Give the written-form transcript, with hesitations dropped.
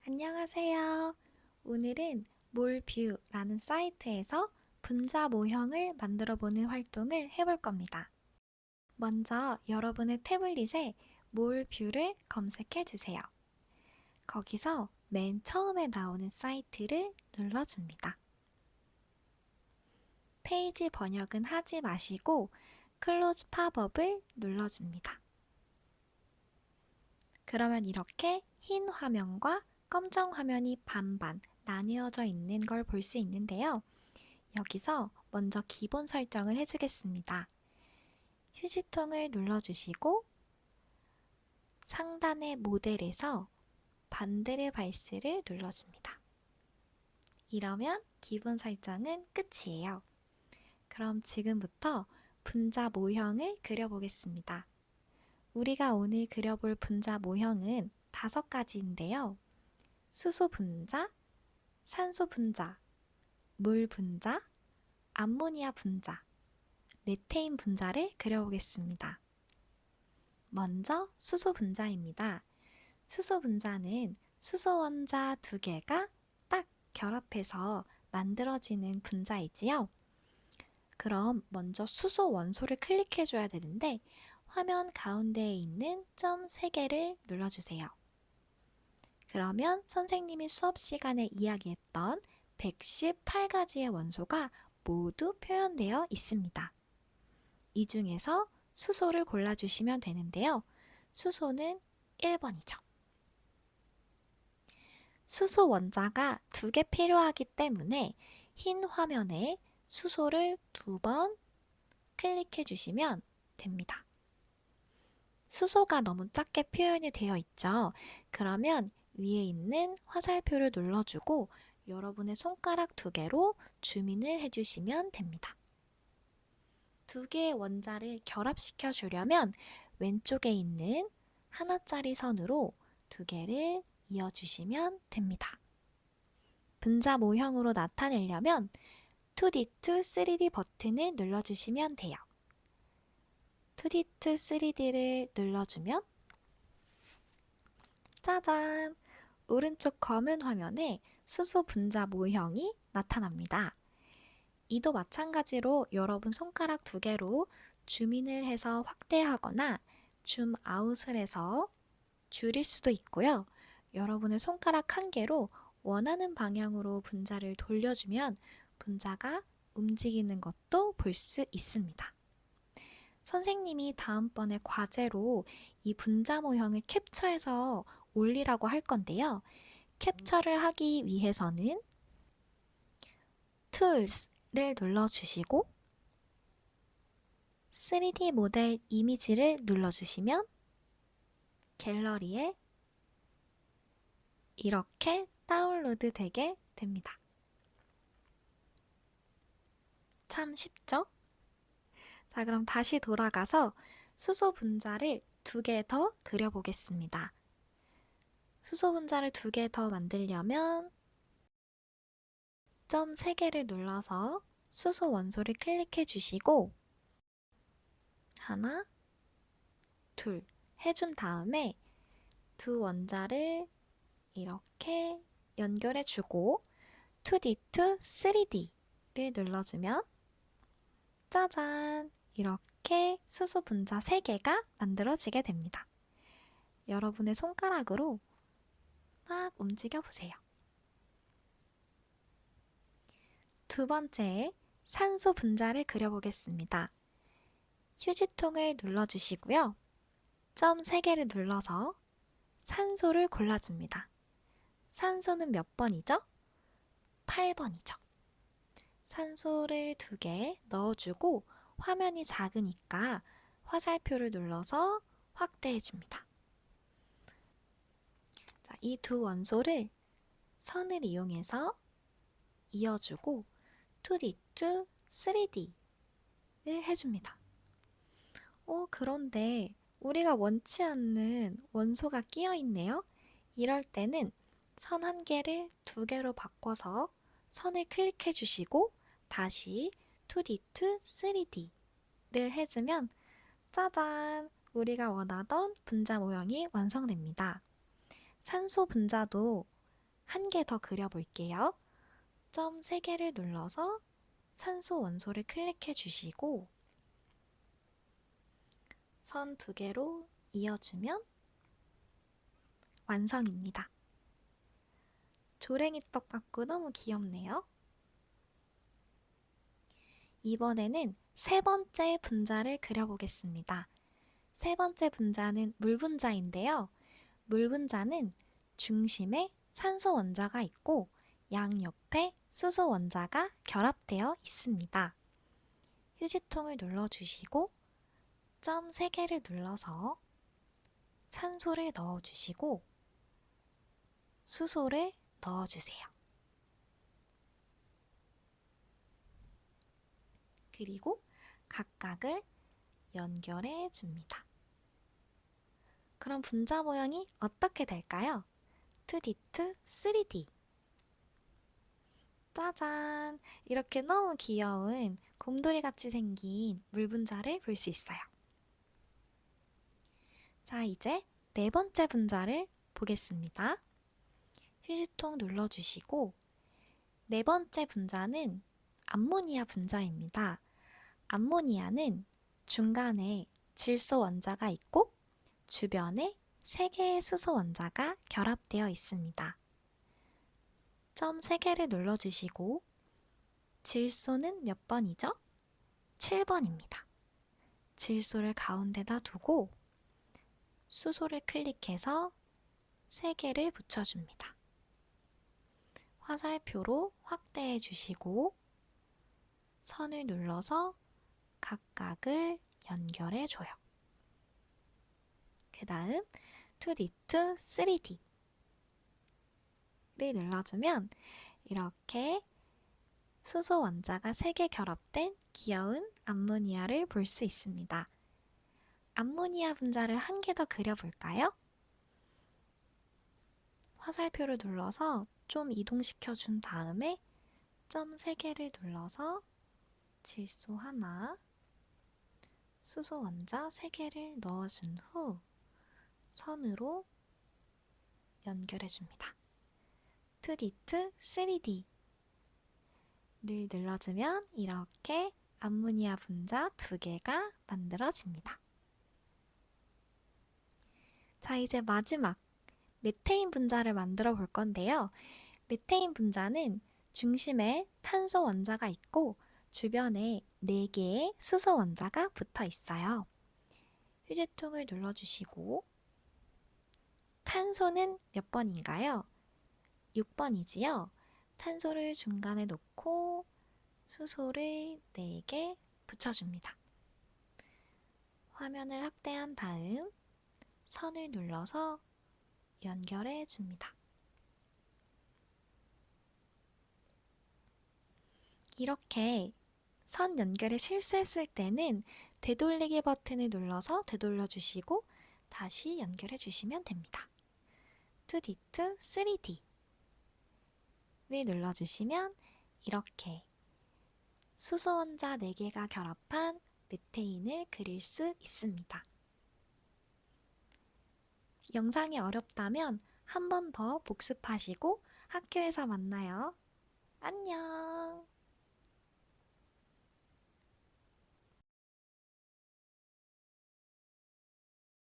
안녕하세요. 오늘은 몰뷰라는 사이트에서 분자 모형을 만들어 보는 활동을 해볼 겁니다. 먼저 여러분의 태블릿에 몰뷰를 검색해 주세요. 거기서 맨 처음에 나오는 사이트를 눌러줍니다. 페이지 번역은 하지 마시고 클로즈 팝업을 눌러줍니다. 그러면 이렇게 흰 화면과 검정 화면이 반반 나뉘어져 있는 걸 볼 수 있는데요. 여기서 먼저 기본 설정을 해주겠습니다. 휴지통을 눌러주시고 상단의 모델에서 반드르 발스를 눌러줍니다. 이러면 기본 설정은 끝이에요. 그럼 지금부터 분자 모형을 그려보겠습니다. 우리가 오늘 그려볼 분자 모형은 5가지인데요. 수소 분자, 산소 분자, 물 분자, 암모니아 분자, 메테인 분자를 그려보겠습니다. 먼저 수소 분자입니다. 수소 분자는 수소 원자 2개가 딱 결합해서 만들어지는 분자이지요. 그럼 먼저 수소 원소를 클릭해 줘야 되는데 화면 가운데에 있는 점 3개를 눌러주세요. 그러면 선생님이 수업 시간에 이야기했던 118가지의 원소가 모두 표현되어 있습니다. 이 중에서 수소를 골라주시면 되는데요. 수소는 1번이죠. 수소 원자가 2개 필요하기 때문에 흰 화면에 수소를 2번 클릭해 주시면 됩니다. 수소가 너무 작게 표현이 되어 있죠. 그러면 위에 있는 화살표를 눌러주고 여러분의 손가락 2개로 줌인을 해주시면 됩니다. 2개의 원자를 결합시켜 주려면 왼쪽에 있는 하나짜리 선으로 2개를 이어주시면 됩니다. 분자 모형으로 나타내려면 2D2 3D 버튼을 눌러주시면 돼요. 2D2 3D를 눌러주면 짜잔! 오른쪽 검은 화면에 수소 분자 모형이 나타납니다. 이도 마찬가지로 여러분 손가락 2개로 줌인을 해서 확대하거나 줌아웃을 해서 줄일 수도 있고요. 여러분의 손가락 1개로 원하는 방향으로 분자를 돌려주면 분자가 움직이는 것도 볼 수 있습니다. 선생님이 다음번에 과제로 이 분자 모형을 캡처해서 올리라고 할 건데요. 캡처를 하기 위해서는 Tools를 눌러주시고 3D 모델 이미지를 눌러주시면 갤러리에 이렇게 다운로드 되게 됩니다. 참 쉽죠? 자, 그럼 다시 돌아가서 수소 분자를 2개 더 그려보겠습니다. 수소 분자를 2개 더 만들려면 점 3개를 눌러서 수소 원소를 클릭해 주시고 하나, 둘 해준 다음에 두 원자를 이렇게 연결해 주고 2D2 3D를 눌러주면 짜잔! 이렇게 수소 분자 3개가 만들어지게 됩니다. 여러분의 손가락으로 막 움직여 보세요. 두 번째, 산소 분자를 그려보겠습니다. 휴지통을 눌러주시고요. 점 3개를 눌러서 산소를 골라줍니다. 산소는 몇 번이죠? 8번이죠. 산소를 2개 넣어주고 화면이 작으니까 화살표를 눌러서 확대해줍니다. 이 두 원소를 선을 이용해서 이어주고 2D2 3D를 해줍니다. 그런데 우리가 원치 않는 원소가 끼어 있네요. 이럴 때는 선 1개를 2개로 바꿔서 선을 클릭해 주시고 다시 2D2 3D를 해주면 짜잔! 우리가 원하던 분자 모형이 완성됩니다. 산소 분자도 한 개 더 그려볼게요. 점 3개를 눌러서 산소 원소를 클릭해 주시고 선 2개로 이어주면 완성입니다. 조랭이 떡 같고 너무 귀엽네요. 이번에는 3번째 분자를 그려보겠습니다. 3번째 분자는 물 분자인데요. 물 분자는 중심에 산소 원자가 있고 양옆에 수소 원자가 결합되어 있습니다. 휴지통을 눌러주시고 점 3개를 눌러서 산소를 넣어주시고 수소를 넣어주세요. 그리고 각각을 연결해 줍니다. 그럼 분자 모양이 어떻게 될까요? 2D2 3D. 짜잔! 이렇게 너무 귀여운 곰돌이 같이 생긴 물 분자를 볼 수 있어요. 자, 이제 4번째 분자를 보겠습니다. 휴지통 눌러주시고 4번째 분자는 암모니아 분자입니다. 암모니아는 중간에 질소 원자가 있고 주변에 3개의 수소 원자가 결합되어 있습니다. 점 3개를 눌러주시고 질소는 몇 번이죠? 7번입니다. 질소를 가운데다 두고 수소를 클릭해서 3개를 붙여줍니다. 화살표로 확대해 주시고 선을 눌러서 각각을 연결해 줘요. 그 다음 2D2 3D를 눌러주면 이렇게 수소 원자가 3개 결합된 귀여운 암모니아를 볼 수 있습니다. 암모니아 분자를 한 개 더 그려볼까요? 화살표를 눌러서 좀 이동시켜 준 다음에 점 3개를 눌러서 질소 하나, 수소 원자 3개를 넣어준 후 선으로 연결해 줍니다. 2D2 3D를 눌러주면 이렇게 암모니아 분자 2개가 만들어집니다. 자, 이제 마지막 메테인 분자를 만들어 볼 건데요. 메테인 분자는 중심에 탄소 원자가 있고 주변에 4개의 수소 원자가 붙어 있어요. 휴지통을 눌러주시고 탄소는 몇 번인가요? 6번이지요. 탄소를 중간에 놓고 수소를 4개 붙여줍니다. 화면을 확대한 다음 선을 눌러서 연결해 줍니다. 이렇게 선 연결에 실수했을 때는 되돌리기 버튼을 눌러서 되돌려 주시고 다시 연결해 주시면 됩니다. 2D2 3D를 눌러주시면 이렇게 수소 원자 4개가 결합한 메테인을 그릴 수 있습니다. 영상이 어렵다면 한 번 더 복습하시고 학교에서 만나요. 안녕!